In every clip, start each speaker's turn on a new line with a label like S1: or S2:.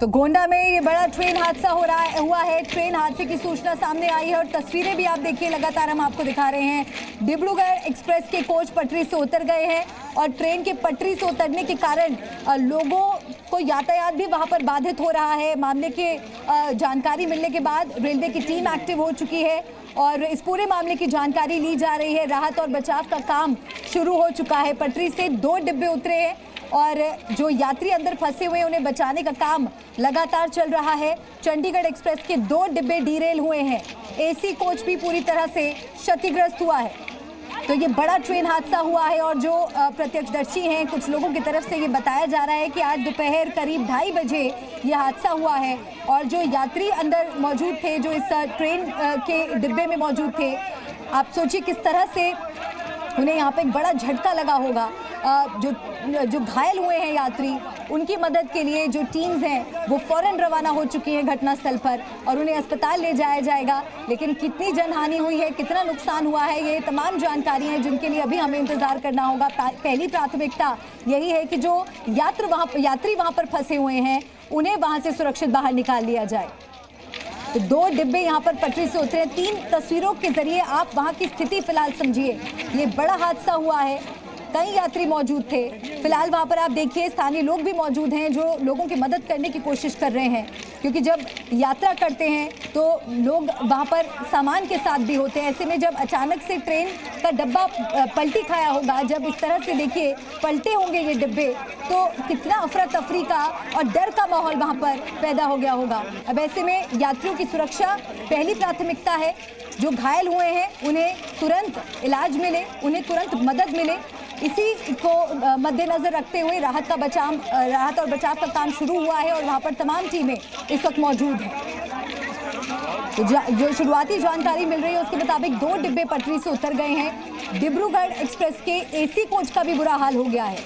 S1: तो गोंडा में ये बड़ा ट्रेन हादसा हुआ है। ट्रेन हादसे की सूचना सामने आई है और तस्वीरें भी आप देखिए लगातार हम आपको दिखा रहे हैं। डिब्रूगढ़ एक्सप्रेस के कोच पटरी से उतर गए हैं और ट्रेन के पटरी से उतरने के कारण लोगों को यातायात भी वहां पर बाधित हो रहा है। मामले के जानकारी मिलने के बाद रेलवे की टीम एक्टिव हो चुकी है और इस पूरे मामले की जानकारी ली जा रही है। राहत और बचाव का काम शुरू हो चुका है। पटरी से 2 डिब्बे उतरे हैं और जो यात्री अंदर फंसे हुए हैं उन्हें बचाने का काम लगातार चल रहा है। चंडीगढ़ एक्सप्रेस के 2 डिब्बे डीरेल हुए हैं। एसी कोच भी पूरी तरह से क्षतिग्रस्त हुआ है। तो ये बड़ा ट्रेन हादसा हुआ है और जो प्रत्यक्षदर्शी हैं कुछ लोगों की तरफ से ये बताया जा रहा है कि आज दोपहर करीब 2:30 बजे ये हादसा हुआ है और जो यात्री अंदर मौजूद थे, जो इस ट्रेन के डिब्बे में मौजूद थे, आप सोचिए किस तरह से उन्हें यहाँ पे एक बड़ा झटका लगा होगा। जो घायल हुए हैं यात्री, उनकी मदद के लिए जो टीम्स हैं वो फौरन रवाना हो चुकी हैं घटनास्थल पर और उन्हें अस्पताल ले जाया जाएगा। लेकिन कितनी जनहानि हुई है, कितना नुकसान हुआ है, ये तमाम जानकारी हैं जिनके लिए अभी हमें इंतजार करना होगा। पहली प्राथमिकता यही है कि जो यात्री वहाँ पर फंसे हुए हैं उन्हें वहाँ से सुरक्षित बाहर निकाल लिया जाए। तो 2 डिब्बे यहाँ पर पटरी से उतरे। 3 तस्वीरों के जरिए आप वहाँ की स्थिति फिलहाल समझिए। ये बड़ा हादसा हुआ है, कई यात्री मौजूद थे। फिलहाल वहाँ पर आप देखिए स्थानीय लोग भी मौजूद हैं जो लोगों की मदद करने की कोशिश कर रहे हैं, क्योंकि जब यात्रा करते हैं तो लोग वहाँ पर सामान के साथ भी होते हैं। ऐसे में जब अचानक से ट्रेन का डब्बा पलटी खाया होगा, जब इस तरह से देखिए पलटे होंगे ये डिब्बे, तो कितना अफरा तफरी का और डर का माहौल वहाँ पर पैदा हो गया होगा। अब ऐसे में यात्रियों की सुरक्षा पहली प्राथमिकता है। जो घायल हुए हैं उन्हें तुरंत इलाज मिले, उन्हें तुरंत मदद मिले, इसी को मद्देनजर रखते हुए राहत और बचाव का काम शुरू हुआ है और वहाँ पर तमाम टीमें इस वक्त मौजूद हैं। तो जो शुरुआती जानकारी मिल रही है उसके मुताबिक 2 डिब्बे पटरी से उतर गए हैं। डिब्रूगढ़ एक्सप्रेस के एसी कोच का भी बुरा हाल हो गया है।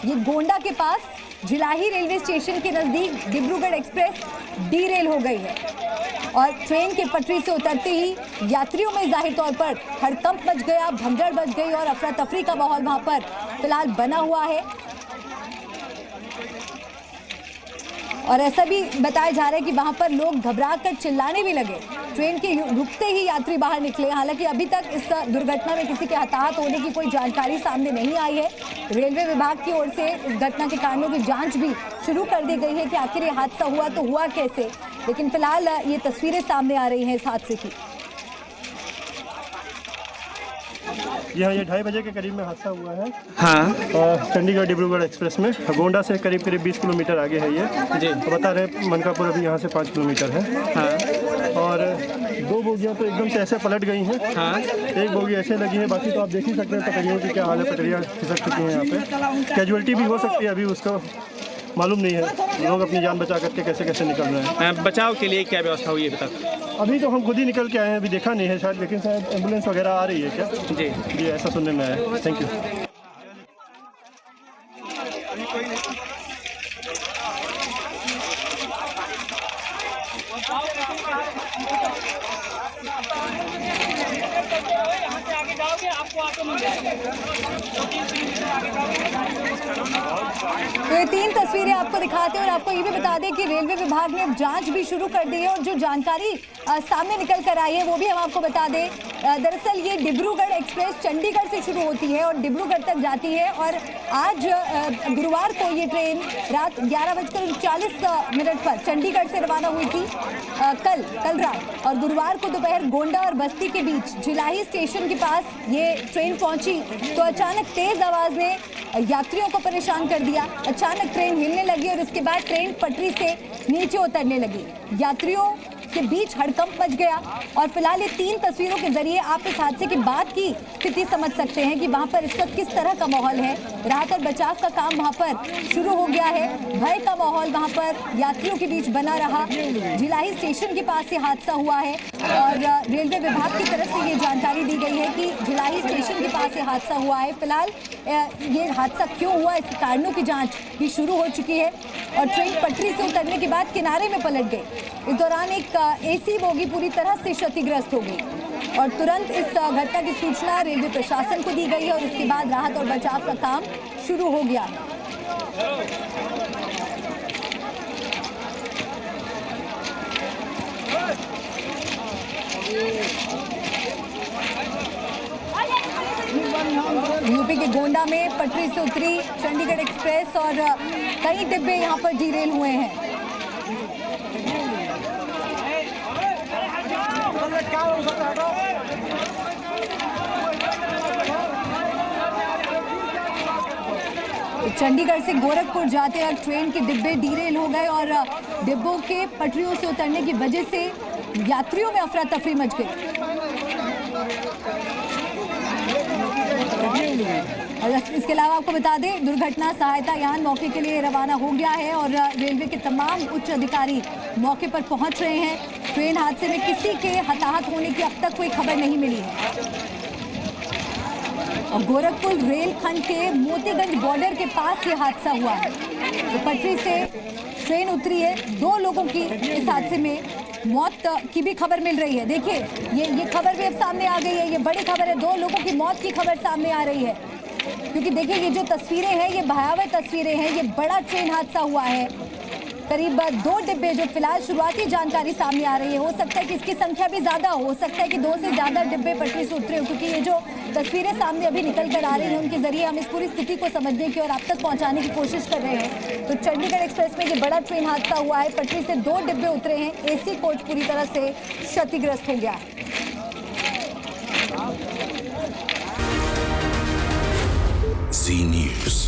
S1: ये गोंडा के पास जिलाही रेलवे स्टेशन के नज़दीक डिब्रूगढ़ एक्सप्रेस डीरेल हो गई है और ट्रेन के पटरी से उतरते ही यात्रियों में जाहिर तौर पर हड़कंप मच गया, भगदड़ मच गई और अफरा तफरी का माहौल वहां पर फिलहाल बना हुआ है। और ऐसा भी बताया जा रहा है कि वहां पर लोग घबरा कर चिल्लाने भी लगे। ट्रेन के रुकते ही यात्री बाहर निकले। हालांकि अभी तक इस दुर्घटना में किसी के हताहत होने की कोई जानकारी सामने नहीं आई है। रेलवे विभाग की ओर से इस घटना के कारणों की जांच भी शुरू कर दी गई है कि आखिर ये हादसा हुआ तो हुआ कैसे। लेकिन फिलहाल ये तस्वीरें सामने आ रही हैं इस हादसे की।
S2: ये 2:30 बजे के करीब में हादसा हुआ है।
S3: हाँ।
S2: चंडीगढ़ डिब्रूगढ़ एक्सप्रेस में गोंडा से करीब 20 किलोमीटर आगे है ये जी। तो बता रहे मनकापुर अभी यहाँ से 5 किलोमीटर है।
S3: हाँ।
S2: और 2 बोगियाँ तो एकदम से ऐसे पलट गई हैं।
S3: हाँ।
S2: 1 बोगी ऐसे लगी है, बाकी तो आप देख ही सकते हैं पटरियों की क्या हाल है। पटरियाँ खिसक चुकी हैं यहाँ पे। कैजुअलिटी भी हो सकती है, अभी उसका मालूम नहीं है। लोग अपनी जान बचा करके कैसे कैसे निकल रहे हैं।
S3: बचाव के लिए क्या व्यवस्था हुई है अभी तक?
S2: अभी तो हम खुद ही निकल के आए हैं, अभी देखा नहीं है शायद, लेकिन शायद एम्बुलेंस वगैरह आ रही है क्या?
S3: जी
S2: जी, ऐसा सुनने में आया। Thank you.
S1: तो ये 3 तस्वीरें आपको दिखाते हैं और आपको ये भी बता दें कि रेलवे विभाग ने अब जांच भी शुरू कर दी है और जो जानकारी सामने निकल कर आई है वो भी हम आपको बता दें। दरअसल ये डिब्रूगढ़ एक्सप्रेस चंडीगढ़ से शुरू होती है और डिब्रूगढ़ तक जाती है और आज गुरुवार को ये ट्रेन रात 11:39 पर चंडीगढ़ से रवाना हुई थी। कल रात और गुरुवार को दोपहर गोंडा और बस्ती के बीच जिलाही स्टेशन के पास ये ट्रेन पहुंची तो अचानक तेज आवाज ने यात्रियों को परेशान कर दिया। अचानक ट्रेन हिलने लगी और इसके बाद ट्रेन पटरी से नीचे उतरने लगी। यात्रियों के बीच हड़कंप मच गया और फिलहाल ये 3 तस्वीरों के जरिए आप इस हादसे के बाद की स्थिति समझ सकते हैं कि वहां पर इस वक्त किस तरह का माहौल है। राहत और बचाव का काम वहां पर शुरू हो गया है। भय का माहौल वहां पर यात्रियों के बीच बना रहा। जिलाही स्टेशन के पास ये हादसा हुआ है और रेलवे विभाग की तरफ से ये जानकारी दी गई है कि जिलाही स्टेशन के पास ये हादसा हुआ है। फिलहाल ये हादसा क्यों हुआ इसके कारणों की जाँच भी शुरू हो चुकी है और ट्रेन पटरी से उतरने के बाद किनारे में पलट गई। इस दौरान एक एसी बोगी पूरी तरह से क्षतिग्रस्त हो गई और तुरंत इस घटना की सूचना रेलवे प्रशासन को दी गई है और इसके बाद राहत और बचाव का काम शुरू हो गया है। होंडा में पटरी से उतरी चंडीगढ़ एक्सप्रेस और कई डिब्बे यहां पर डीरेल हुए हैं। तो चंडीगढ़ से गोरखपुर जाते वक्त ट्रेन के डिब्बे डीरेल हो गए और डिब्बों के पटरियों से उतरने की वजह से यात्रियों में अफरा तफरी मच गई। और इसके अलावा आपको बता दें, दुर्घटना सहायता यान मौके के लिए रवाना हो गया है और रेलवे के तमाम उच्च अधिकारी मौके पर पहुंच रहे हैं। ट्रेन हादसे में किसी के हताहत होने की अब तक कोई खबर नहीं मिली है। और गोरखपुर रेल खंड के मोतीगंज बॉर्डर के पास ये हादसा हुआ है। तो पटरी से ट्रेन उतरी है, 2 लोगों की इस हादसे में मौत की भी खबर मिल रही है। देखिए ये खबर भी अब सामने आ गई है, ये बड़ी खबर है, 2 लोगों की मौत की खबर सामने आ रही है। क्योंकि देखिए ये जो तस्वीरें हैं ये भयावह तस्वीरें हैं, ये बड़ा ट्रेन हादसा हुआ है। करीब 2 डिब्बे जो फिलहाल शुरुआती जानकारी सामने आ रही है, हो सकता है कि इसकी संख्या भी ज्यादा हो सकता है कि 2 से ज्यादा डिब्बे पटरी से उतरे हो, क्योंकि ये जो तस्वीरें सामने अभी निकल कर आ रही हैं उनके जरिए हम इस पूरी स्थिति को समझने की और आप तक पहुंचाने की कोशिश कर रहे हैं। तो चंडीगढ़ एक्सप्रेस में ये बड़ा ट्रेन हादसा हुआ है, पटरी से 2 डिब्बे उतरे हैं, एसी कोच पूरी तरह से क्षतिग्रस्त हो गया है।
S4: Zee News.